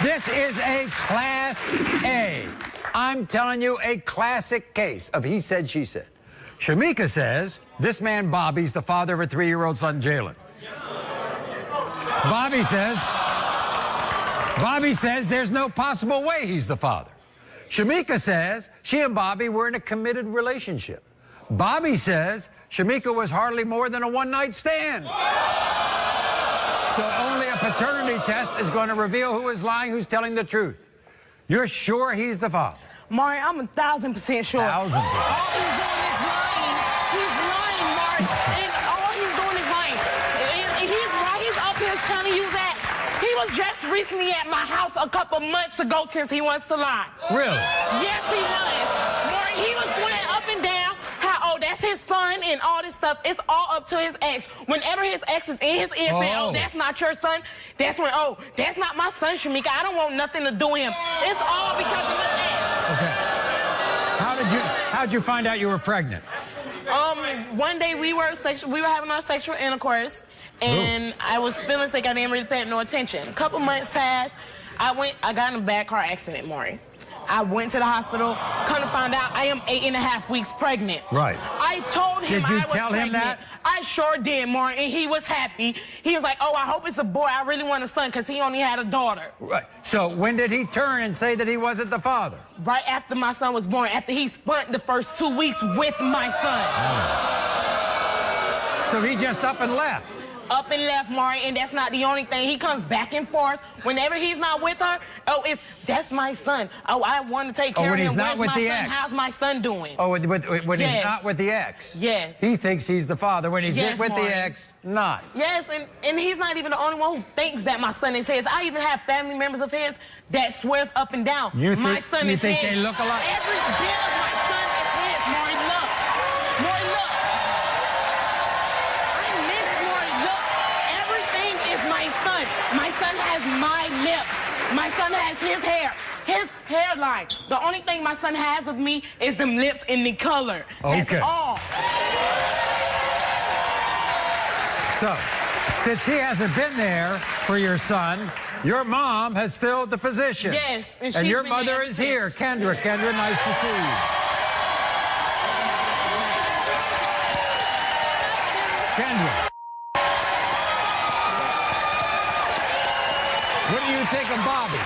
This is a Class A. I'm telling you, a classic case of he said, she said. Shamika says this man Bobby's the father of her 3-year-old son, Jalen. Bobby says there's no possible way he's the father. Shamika says she and Bobby were in a committed relationship. Bobby says Shamika was hardly more than a one-night stand. So only a paternity test is going to reveal who is lying, who's telling the truth. You're sure he's the father? Mari, I'm 1,000% sure. 1,000%. All he's doing is lying. He's lying, Mari. And all he's doing is lying. And he's right. He's up here telling you that. He was just recently at my house a couple months ago since he wants to lie. Really? Yes, he was. Mari, he was swearing up and down how, oh, that's his son and all this stuff. It's all up to his ex. Whenever his ex is in his ear saying, oh, that's not your son, that's when, oh, that's not my son, Shamika. I don't want nothing to do with him. It's all because of his ex. Okay. How'd you find out you were pregnant? One day we were having our sexual intercourse, and I was feeling sick. I didn't really pay no attention. A couple months passed. I got in a bad car accident, Maury. I went to the hospital. Come to find out, I am 8.5 weeks pregnant. Right. I told him I was pregnant. Did you tell him that? I sure did, Maury, and he was happy. He was like, oh, I hope it's a boy. I really want a son, because he only had a daughter. Right. So when did he turn and say that he wasn't the father? Right after my son was born, after he spent the first 2 weeks with my son. Oh. So he just up and left? Up and left, Maury, and that's not the only thing. He comes back and forth. Whenever he's not with her, oh, that's my son. Oh, I want to take care of him. When he's not with the son? ex? How's my son doing? Oh, when he's not with the ex? Yes. He thinks he's the father. When he's with the ex, not. Yes, and he's not even the only one who thinks that my son is his. I even have family members of his that swears up and down my son is his. You think they look alike? Every bit of my son is his, Maury. Look. Maury, look. My son has my lips. My son has his hair, his hairline. The only thing my son has of me is them lips and the color. That's all. So, since he hasn't been there for your son, your mom has filled the position. Yes. And your mother is here. Kendra, nice to see you. Kendra. What do you think of Bobby?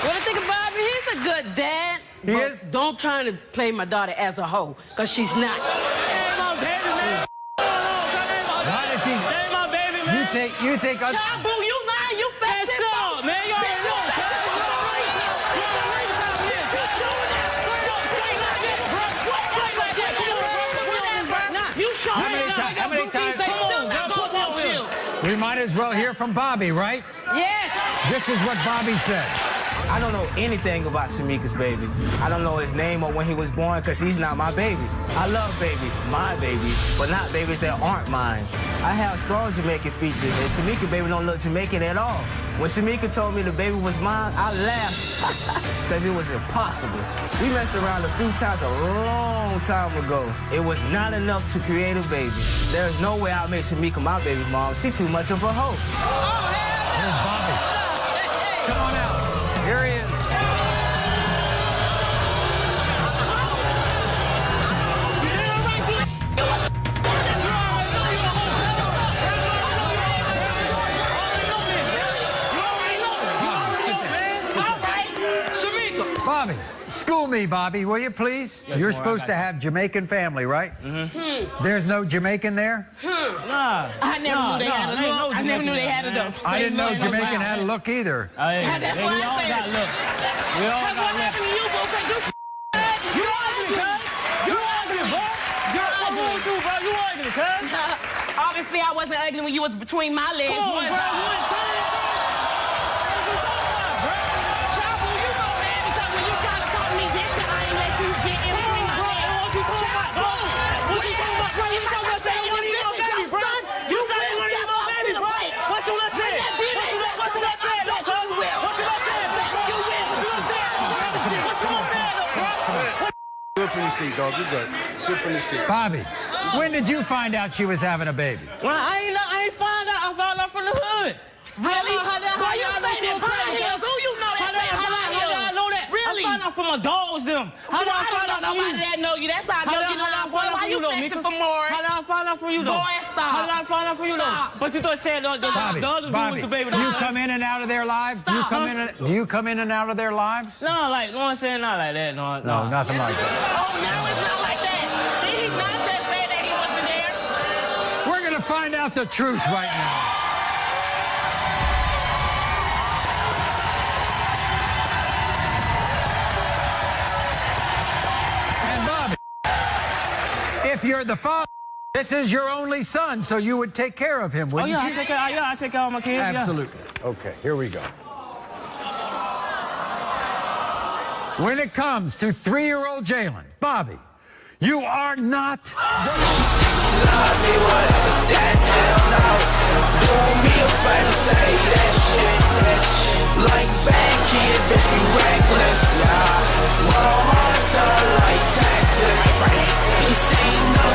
What do you think of Bobby? He's a good dad. He is? Don't try to play my daughter as a hoe, because she's not. Hey, my baby, man. Why does he? Hey, my baby, man. You think... Child, boo, you lying, you fat shit. Up, man. You How many times? We might as well hear from Bobby, right? Yes. This is what Bobby said. I don't know anything about Shamika's baby. I don't know his name or when he was born, because he's not my baby. I love babies, my babies, but not babies that aren't mine. I have strong Jamaican features, and Shamika's baby don't look Jamaican at all. When Shamika told me the baby was mine, I laughed, because it was impossible. We messed around a few times a long time ago. It was not enough to create a baby. There's no way I'll make Shamika my baby mom. She's too much of a hoe. Here's Bobby. Come on out. Here he is. Bobby, school me, Bobby, will you please? Yes, You're supposed to have Jamaican family, right? There's no Jamaican there? Nah. I never knew they had a look. I never knew they had a look. I didn't know Jamaican had a look either. That's why I all got looks. We all got looks. What happened to you, boo? You ugly, cuz. You ugly, bro. You're ugly too, bro. You ugly, cuz. Obviously, I wasn't ugly when you was between my legs. Come on, bro. You ain't saying it. Good from the seat, dog. You good. Good from the seat. Bobby, when did you find out she was having a baby? Well, I ain't find out. I found out from the hood. Really? How you staying in Pine Hills? Who you out from my dogs, them? How did I find out from nobody you? that know you. That's how I How know did you I know. find out Why from you you, though, flexing Mika? for more? How did I find out from you, though? Boy, stop. How did I find out from you, though? Stop. But you thought said the other dude was the baby. do you come in and out of their lives? Do you come in and out of their lives? No, like, no, I'm saying not like that. No, No, nothing like that. Oh, now it's not like that. Did he not just say that he wasn't there? We're going to find out the truth right now. And Bobby, if you're the father, this is your only son, so you would take care of him, Oh, wouldn't yeah, you? I take care of my kids, Absolutely. Okay, here we go. When it comes to 3-year-old Jalen, Bobby, you are not. She said she loved me, whatever that hell no. Doing me a favor, say that shit. Like bad kids, bitch, we reckless, yeah. More hearts are like taxes. He say no